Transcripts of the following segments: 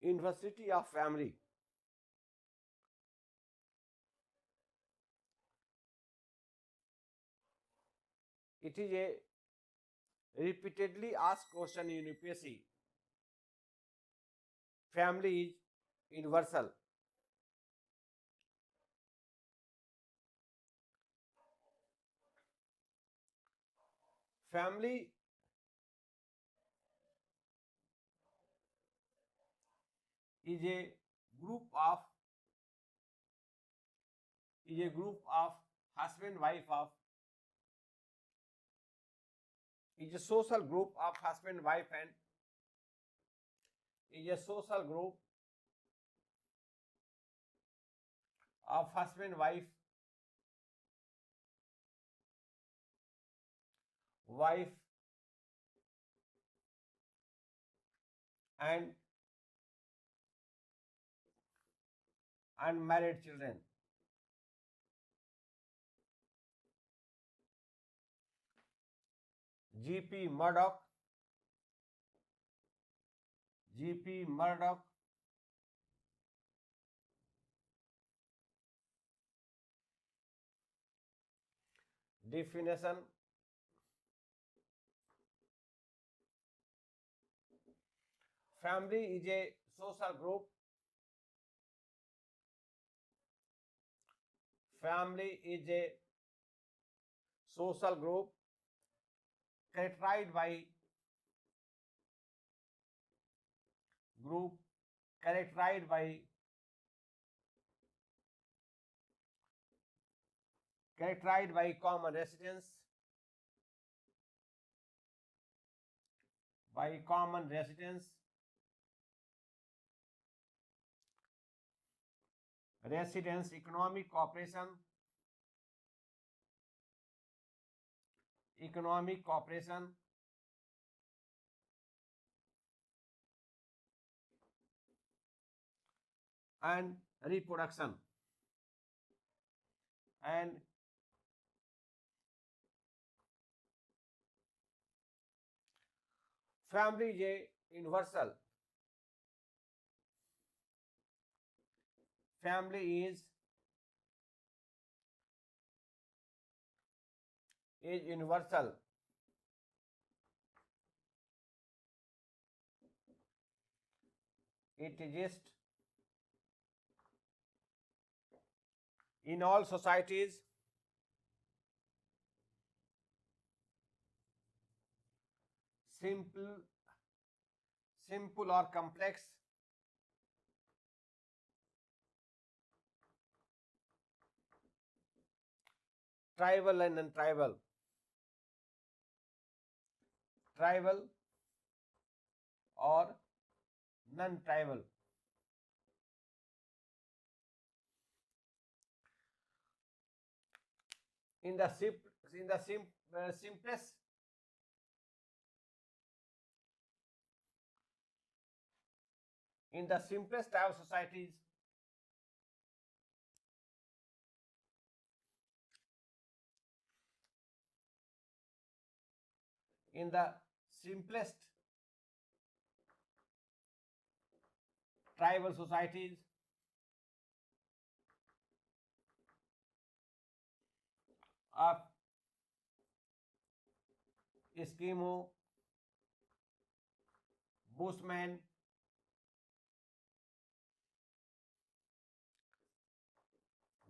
University of family. It is a repeatedly asked question in UPSC. Family is universal. Family is a group of husband wife of is a social group of husband wife and is a social group of husband wife and unmarried children. G.P. Murdoch definition. Family is a social group. Family is a social group characterized by group characterized by common residence, economic cooperation, and reproduction. And family is a universal. Family is universal. It exists in all societies. Simple or complex, tribal and non-tribal, tribal or non-tribal. In the simplest type of societies, in the simplest tribal societies, of Eskimo, Bushman,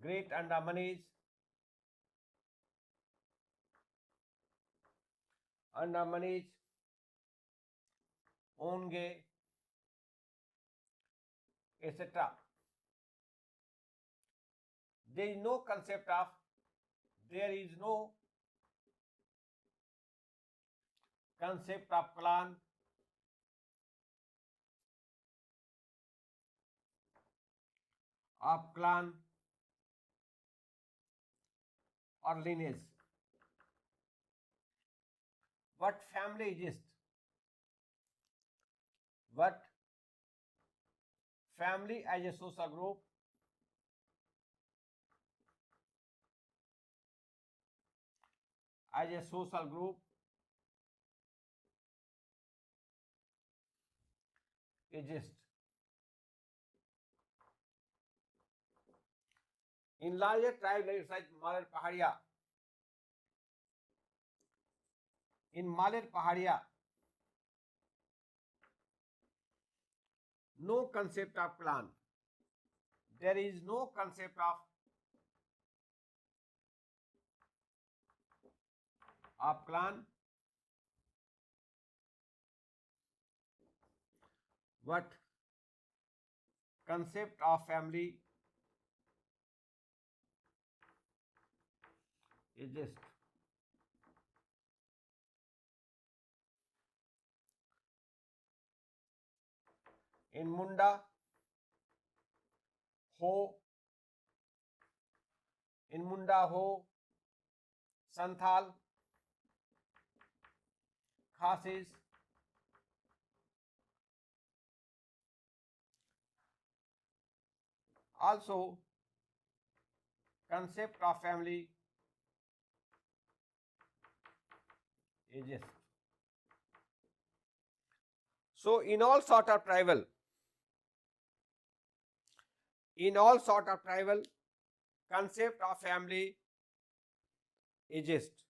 Great Andamanese, Onge, etc. There is no concept of clan, or lineage. But family exists. But family as a social group exists. In larger tribes like Malay Pahadia, in Malay Pahadia, no concept of clan. There is no concept of clan, but concept of family exists. In Munda, Ho, in Munda Ho, Santhal, Khasis, also concept of family exists. So in all sort of tribal concept of family exists.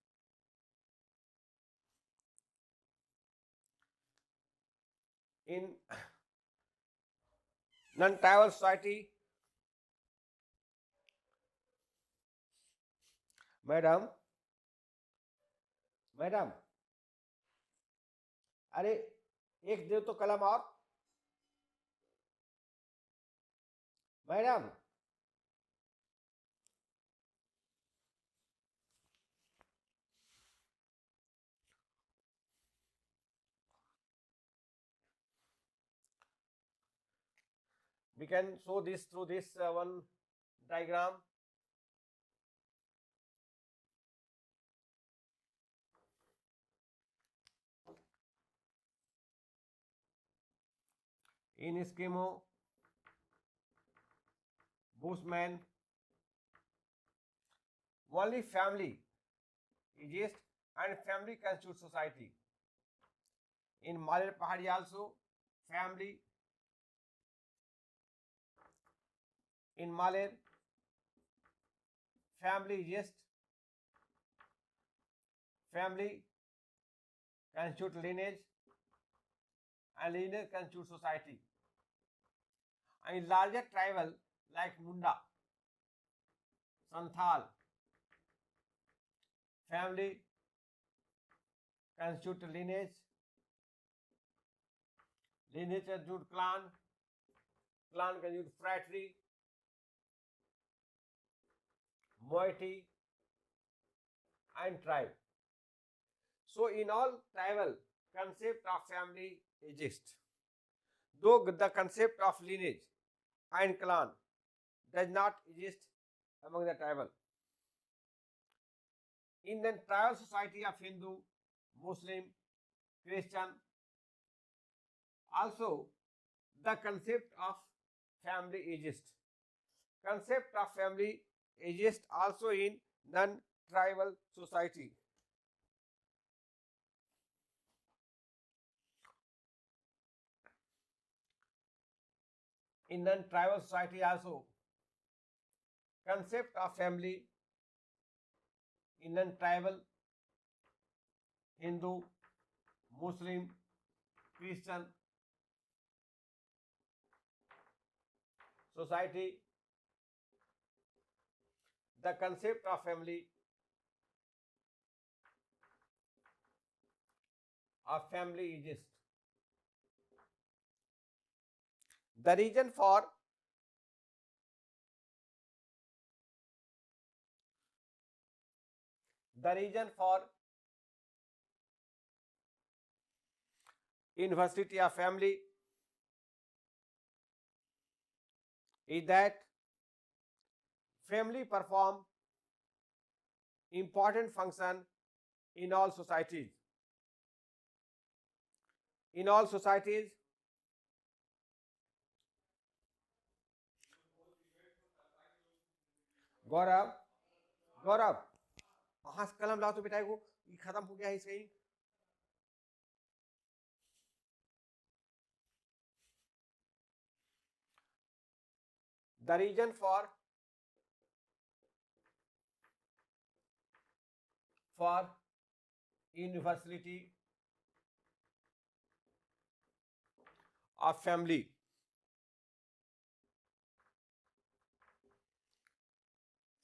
In non-tribal society, madam अरे एक दे तो कलम और madam we can show this through this one diagram. In Eskimo, Bushman, only family exists and family constitutes society. In Malay Pahari also, family. In Malay, family exists. Family constitutes lineage and lineage constitutes society. And in larger tribal like Munda, Santhal, family constitutes lineage, lineage constitutes clan, clan constitutes fraternity, moiety, and tribe. So in all tribal, concept of family exists, though the concept of lineage and clan does not exist among the tribal. In the tribal society of Hindu, Muslim, Christian, also the concept of family exists. Concept of family exists also in non-tribal society. In non-tribal society also, concept of family in non-tribal, Hindu, Muslim, Christian society, the concept of family exists. The reason for University of family is that family perform important function in all societies. In all societies, गौरव गौरव वहां से कलम लाओ तो बेटा को ये खत्म हो गया है इसका ही the reason for for universality of family.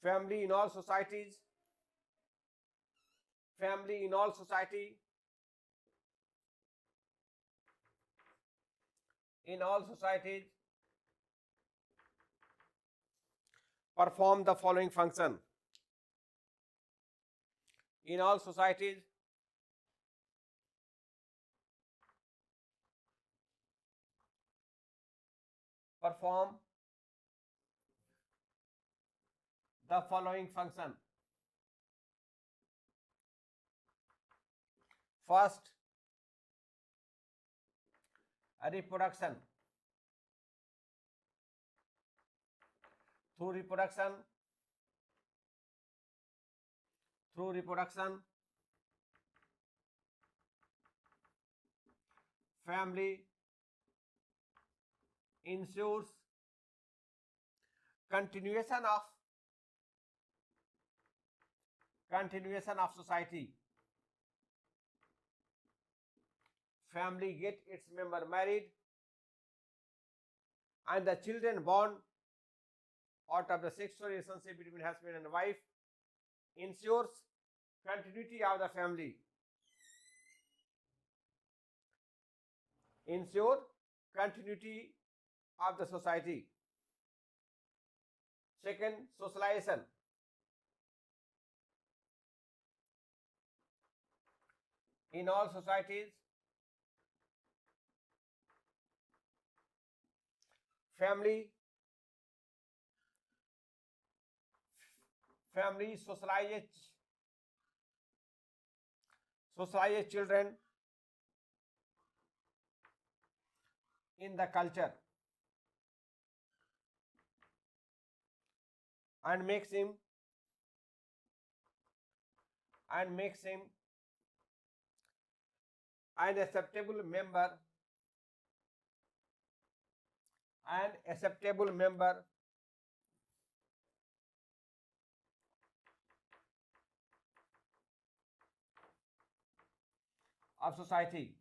Family in all societies, family in all society, in all societies perform the following function. In all societies perform the following function. First, reproduction. Through reproduction, family ensures continuation of society. Family get its member married, and the children born out of the sexual relationship between husband and wife ensures continuity of the family, ensure continuity of the society. Second, socialization. In all societies, family socializes children in the culture and makes him an acceptable member of society.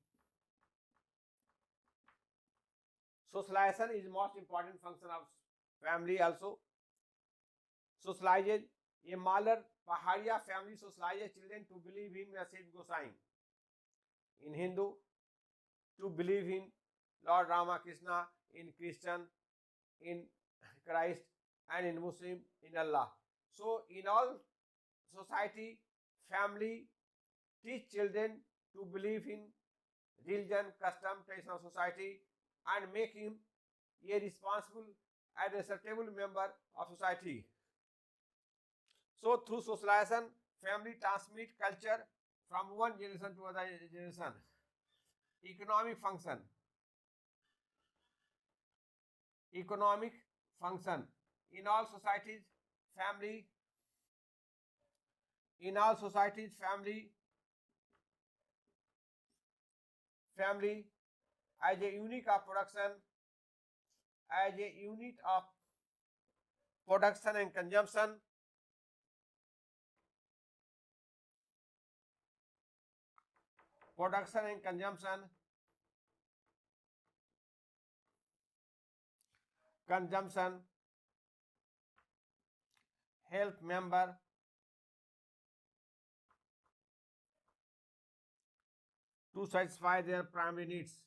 Socialization is most important function of family also. Socializes a Malar Pahadia family socializes children to believe in Message Gosai. In Hindu, to believe in Lord Ramakrishna, in Christian, in Christ, and in Muslim, in Allah. So, in all society, family teach children to believe in religion, custom, tradition of society, and make him a responsible and acceptable member of society. So, through socialization, family transmit culture from one generation to another generation. Economic function. In all societies, family as a unit of production and consumption help member to satisfy their primary needs.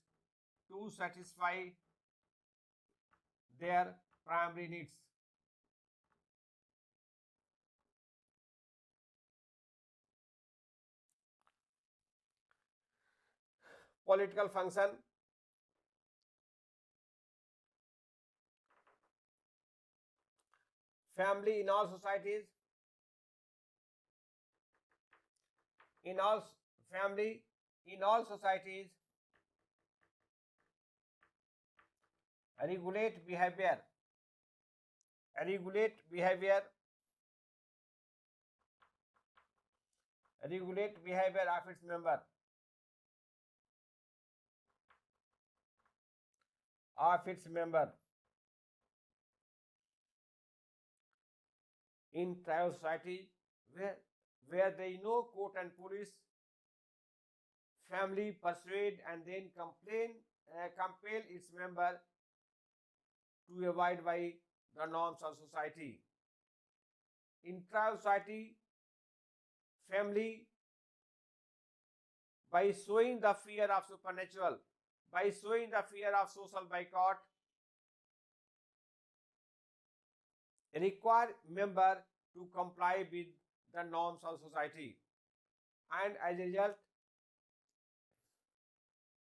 Political function. Family in all societies regulate behavior of its member. In tribal society, where there is no court and police, family persuade and then compel its member to abide by the norms of society. In tribe society, family, by showing the fear of supernatural, by showing the fear of social boycott, require member to comply with the norms of society, and as a result,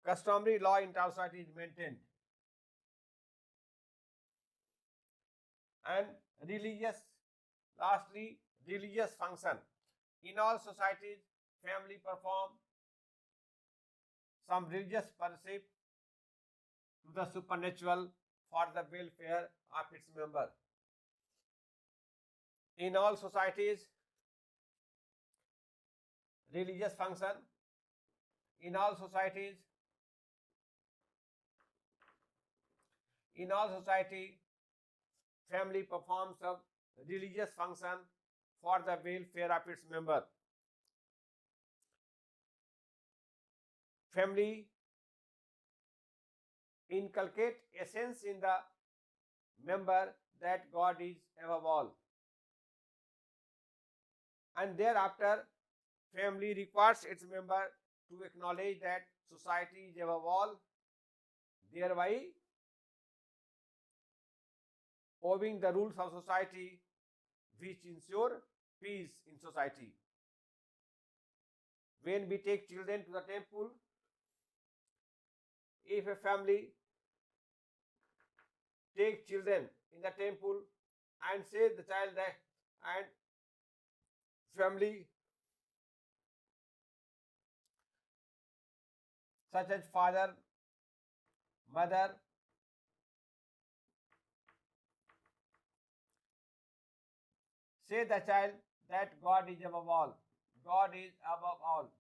customary law in tribe society is maintained. And religious, lastly, religious function. In all societies, family perform some religious worship to the supernatural for the welfare of its member. In all societies, religious function. In all societies, family performs a religious function for the welfare of its member. Family inculcate a sense in the member that God is above all. And thereafter, family requires its member to acknowledge that society is above all, thereby obeying the rules of society which ensure peace in society. When we take children to the temple, if a family take children in the temple and say the child that, and family such as father, mother, say the child that God is above all. God is above all.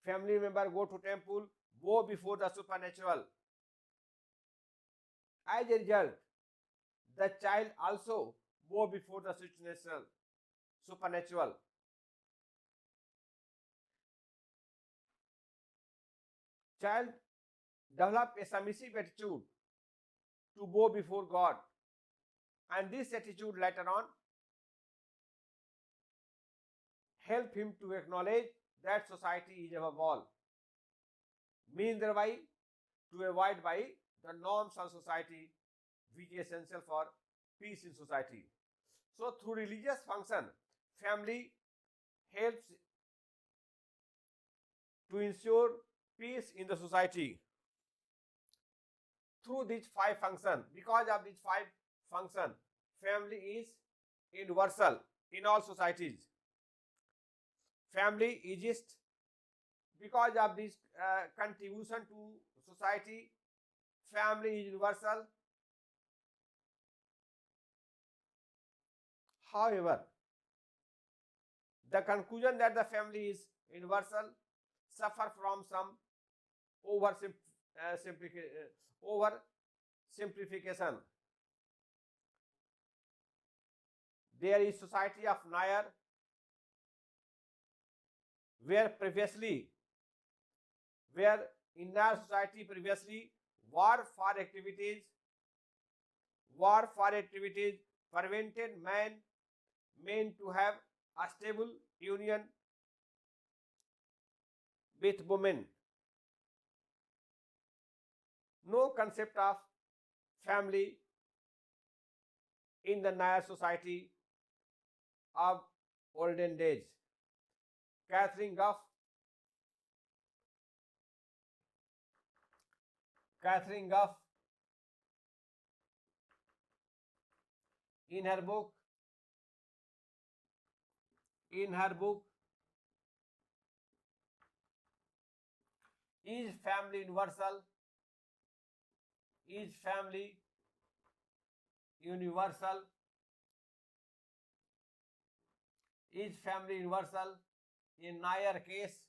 Family member go to temple, bow before the supernatural. As a result, the child also bow before the supernatural. Child develop a submissive attitude to bow before God, and this attitude later on help him to acknowledge that society is above all, means thereby to abide by the norms of society which is essential for peace in society. So through religious function, family helps to ensure peace in the society. Through these five functions, because of these five functions, family is universal in all societies. Family exists because of this contribution to society. Family is universal. However, the conclusion that the family is universal suffer from some oversimplification. There is society of Nair, where in Nair society previously war for activities prevented men to have a stable union with women. No concept of family in the Nair society of olden days. Catherine Goff in her book Is Family Universal? Is family universal? Is family universal? In Nair case,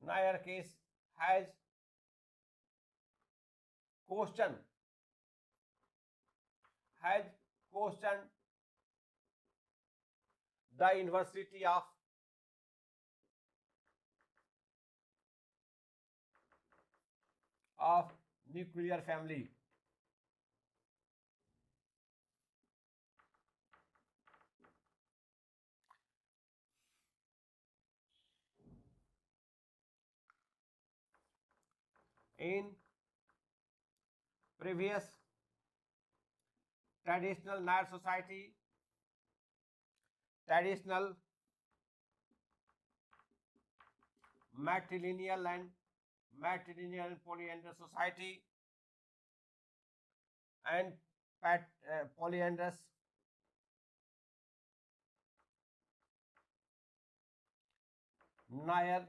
Nair case has questioned has questioned the universality of nuclear family. In previous traditional Nair society, traditional matrilineal and polyandrous society, and polyandrous Nair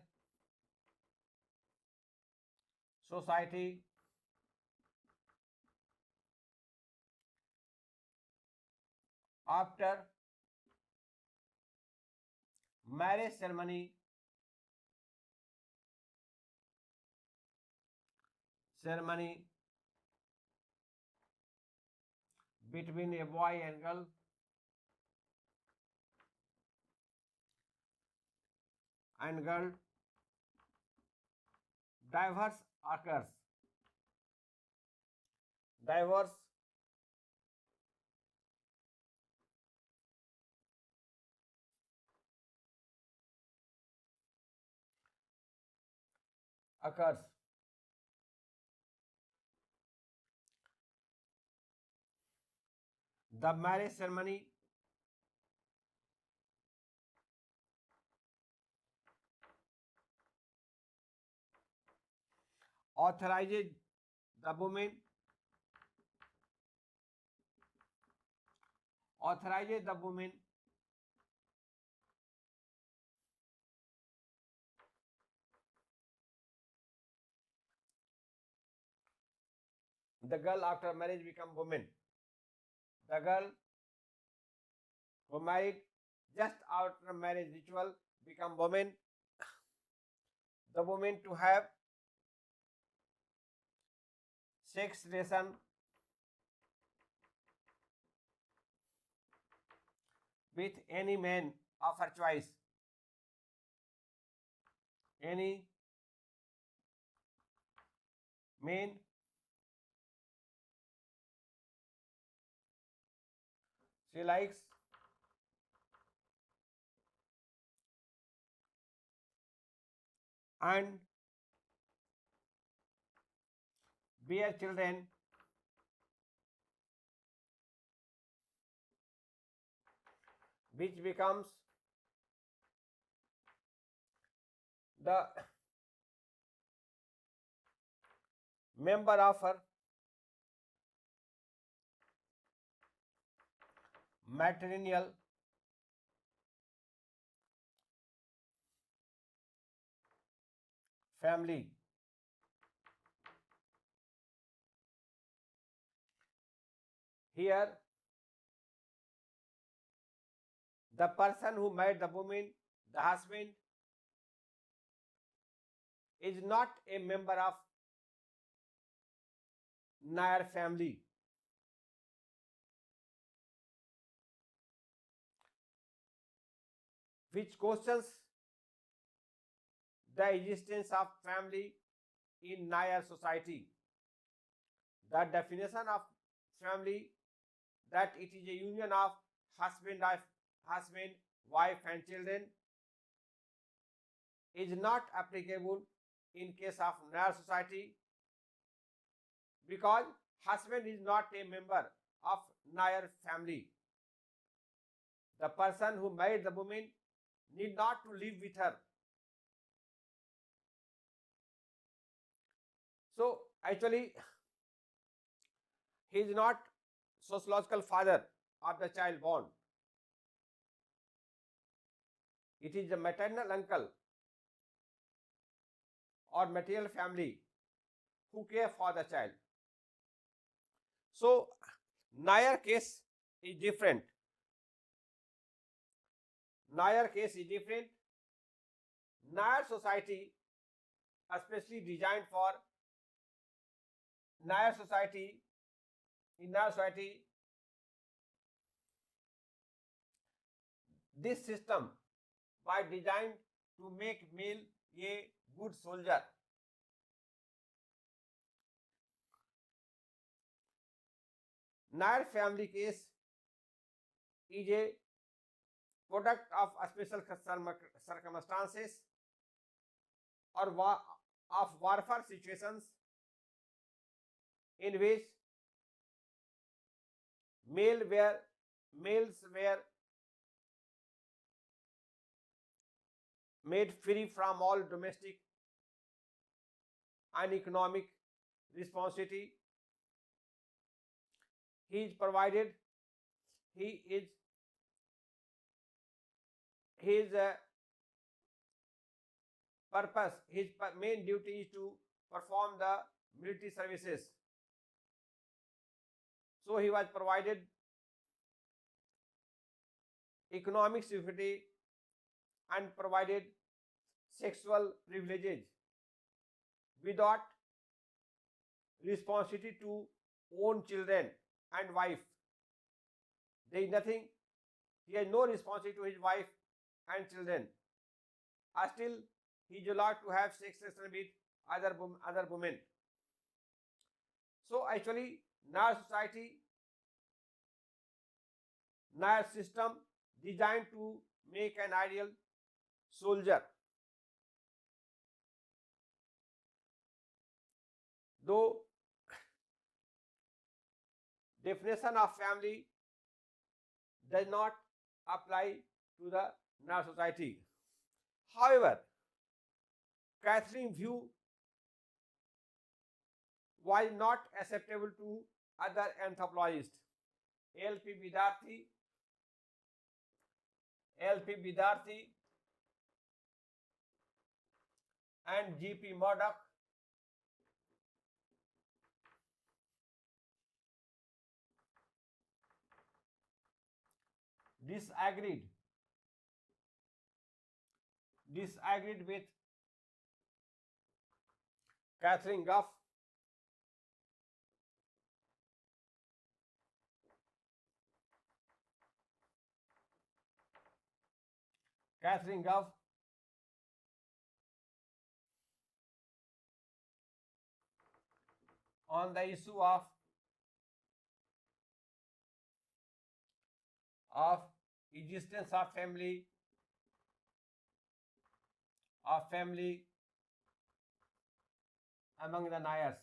society, after marriage ceremony between a boy and girl, divorce occurs. Divorce occurs. The marriage ceremony authorizes the woman the girl after marriage become woman. The girl who married just after marriage ritual become woman. The woman to have sex relation with any man of her choice. Any man she likes, and bear children which becomes the member of her matrilineal family. Here, the person who married the woman, the husband, is not a member of Nair family. Which questions the existence of family in Nair society. The definition of family, that it is a union of husband, wife and children, is not applicable in case of Nair society, because husband is not a member of Nair family. The person who married the woman need not to live with her. So actually, he is not sociological father of the child born. It is the maternal uncle or material family who care for the child. So Nair case is different. Nair case is different. Nair society especially designed for Nair society. In Nair society, this system was designed to make male a good soldier. Nair family case is a product of special circumstances or of warfare situations in which males were made free from all domestic and economic responsibility. He is provided. He is his purpose. His main duty is to perform the military services. So he was provided economic security and provided sexual privileges without responsibility to own children and wife. There is nothing, he has no responsibility to his wife and children. Still, he is allowed to have sex relation with other women. So actually, Nair society, Nair system designed to make an ideal soldier. Though definition of family does not apply to the Nair society. However, Catherine's view was not acceptable to other anthropologists. L.P. Vidarthi and G.P. Murdoch disagreed with Catherine Goff on the issue of existence of family among the Nairs.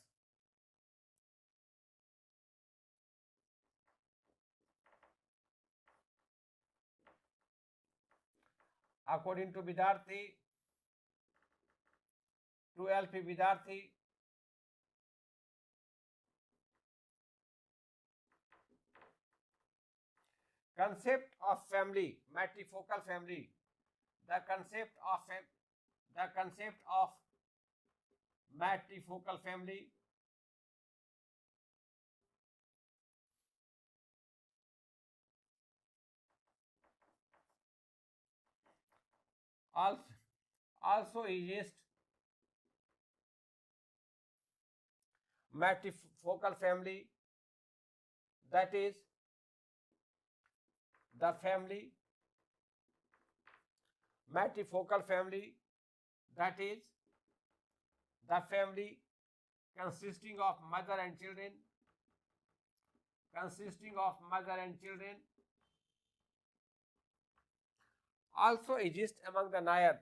According to Vidarthi, to L.P. Vidarthi, concept of family, matrifocal family, the concept of matrifocal family also exists. Matrifocal family, that is the family, matrifocal family, that is the family consisting of mother and children, also exists among the Nair.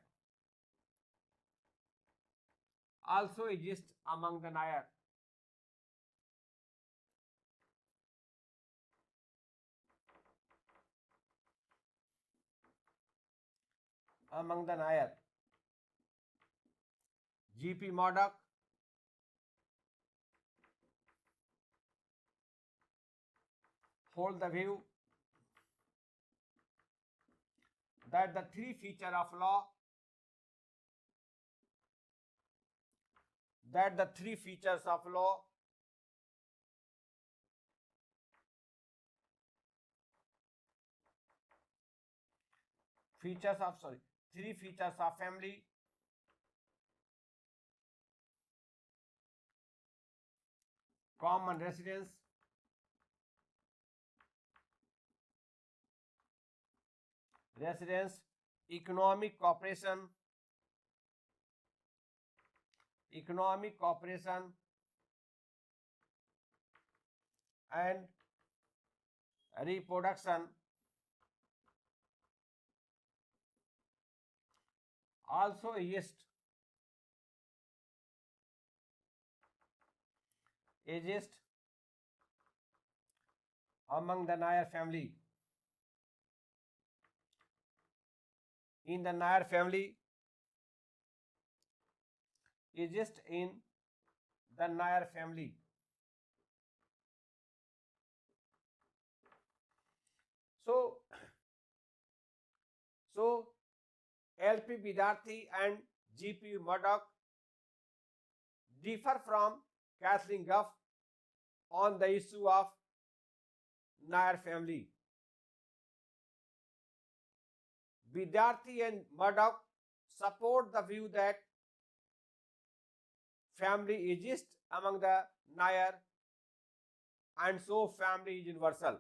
G.P. Murdoch hold the view that the three features of law three features of family common residence, economic cooperation, and reproduction. Also exist among the Nair family. In the Nair family, exist in the Nair family. So LP Vidarthi and GP Murdoch differ from Kathleen Gough on the issue of Nair family. Vidarthi and Murdoch support the view that family exists among the Nair, and so family is universal.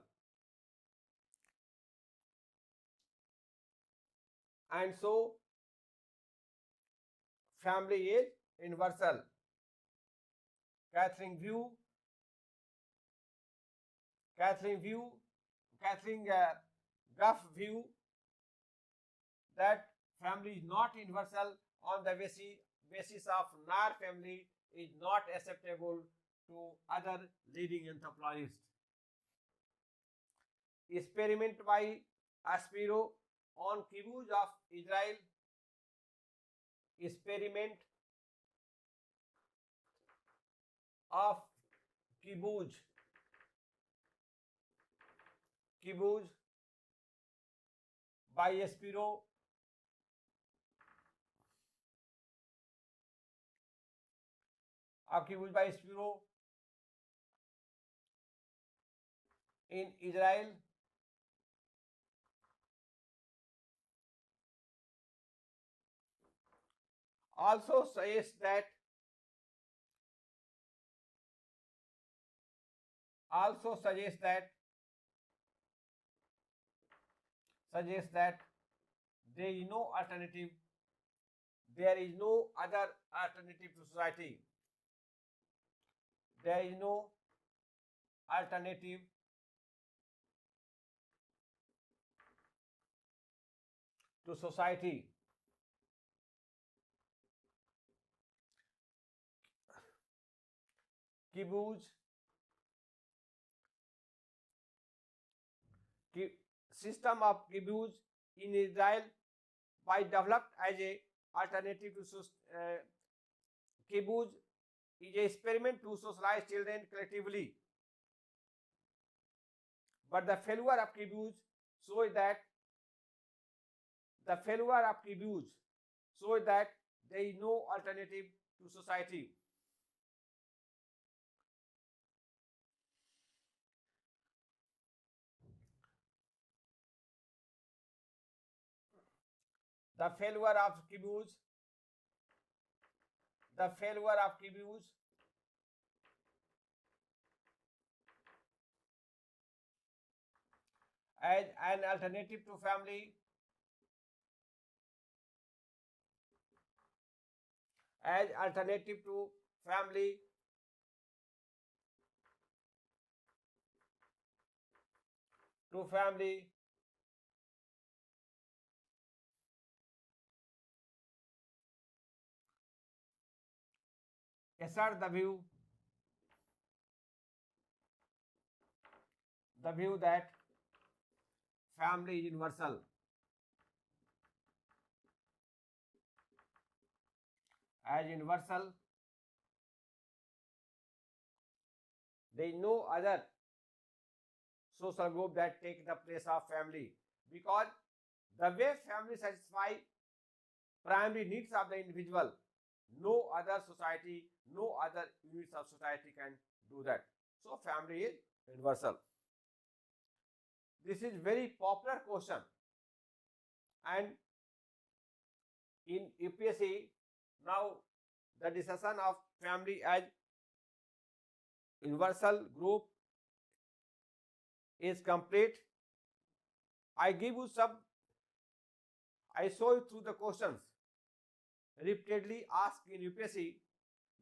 And so family is universal. Kathleen Gough view that family is not universal on the basis of Nair family is not acceptable to other leading anthropologists. Experiment by Aspiro on kibbutz of Israel. Experiment of kibbutz by Aspiro in Israel also suggests that there is no alternative, there is no other alternative to society. There is no alternative to society. System of kibbutz in Israel by developed as a alternative to kibbutz is an experiment to socialize children collectively. But the failure of kibbutz shows that there is no alternative to society. The failure of kibbutz as an alternative to family assert the view that family is universal. As universal, there is no other social group that take the place of family, because the way family satisfy primary needs of the individual, no other society, no other units of society can do that. So family is universal. This is very popular question, and in UPSC now the discussion of family as universal group is complete. I give you some, I show you through the questions repeatedly asked in UPSC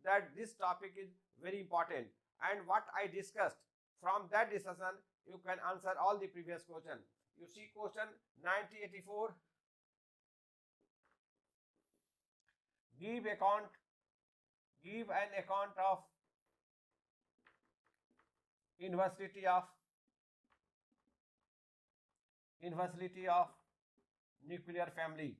that this topic is very important, and what I discussed, from that discussion you can answer all the previous question. You see question 9084, give an account of universality of nuclear family.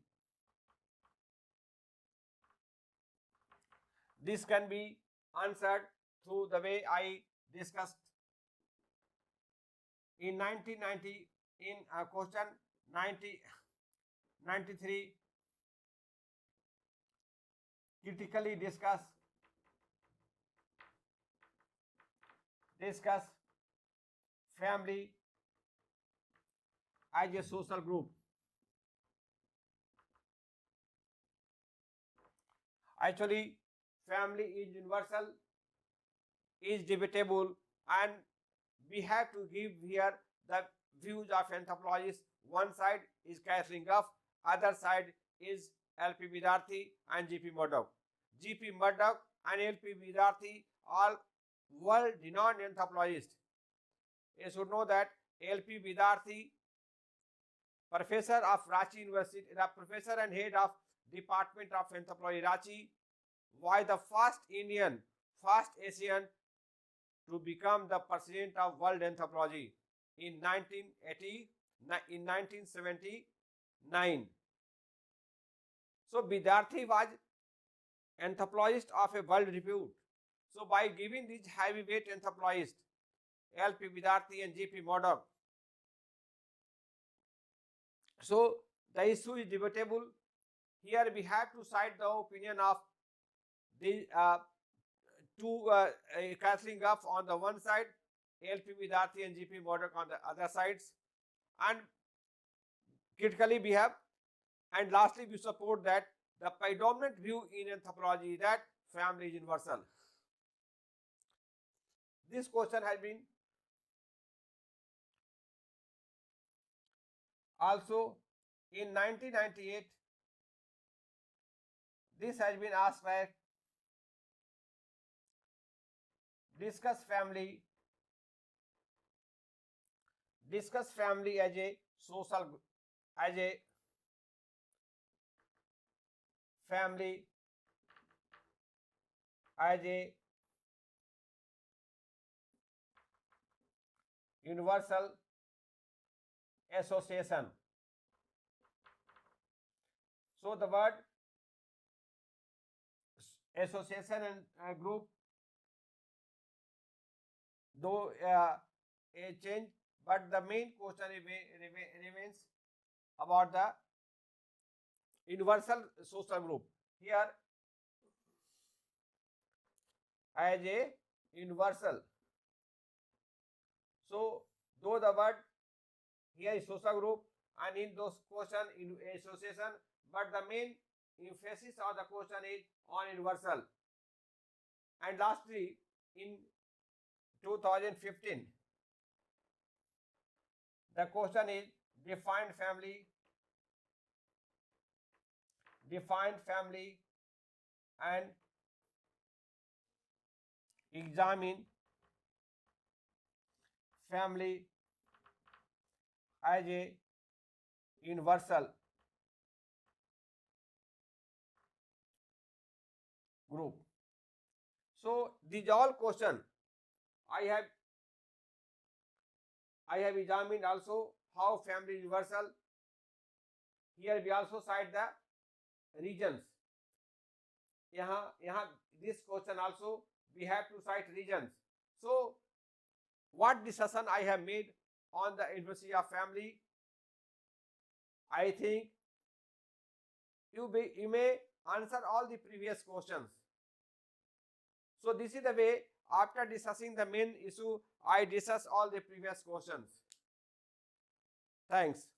This can be answered through the way I discussed in 1990 in question 93. Critically discuss family as a social group. Actually, family is universal, is debatable, and we have to give here the views of anthropologists. One side is Catherine Goff, other side is LP Vidarthi and GP Murdoch. GP Murdoch and LP Vidarthi are world-renowned anthropologists. You should know that LP Vidarthi, professor of Ranchi University, professor and head of Department of Anthropology, Ranchi, was the first Indian, first Asian to become the president of World Anthropology in 1979. So Vidarthi was anthropologist of a world repute. So by giving these heavyweight anthropologists, LP Vidarthi and GP Murdoch, so the issue is debatable. Here we have to cite the opinion of the two Catherine Goff on the one side, LP Vidarthi and GP Murdoch on the other sides, and critically we have, and lastly we support that the predominant view in anthropology is that family is universal. This question has been also in 1998. This has been asked by discuss family as a social, as a family as a universal association. So the word association and group, though a change, but the main question remains about the universal social group. Here as a universal. So though the word here is social group, and in those question in association, but the main emphasis of the question is on universal. And lastly, in 2015, the question is define family and examine family as a universal group. So these all questions I have examined also how family is universal. Here we also cite the regions. This question also we have to cite regions. So what discussion I have made on the University of Family, I think you may answer all the previous questions. So this is the way, after discussing the main issue, I discuss all the previous questions. Thanks.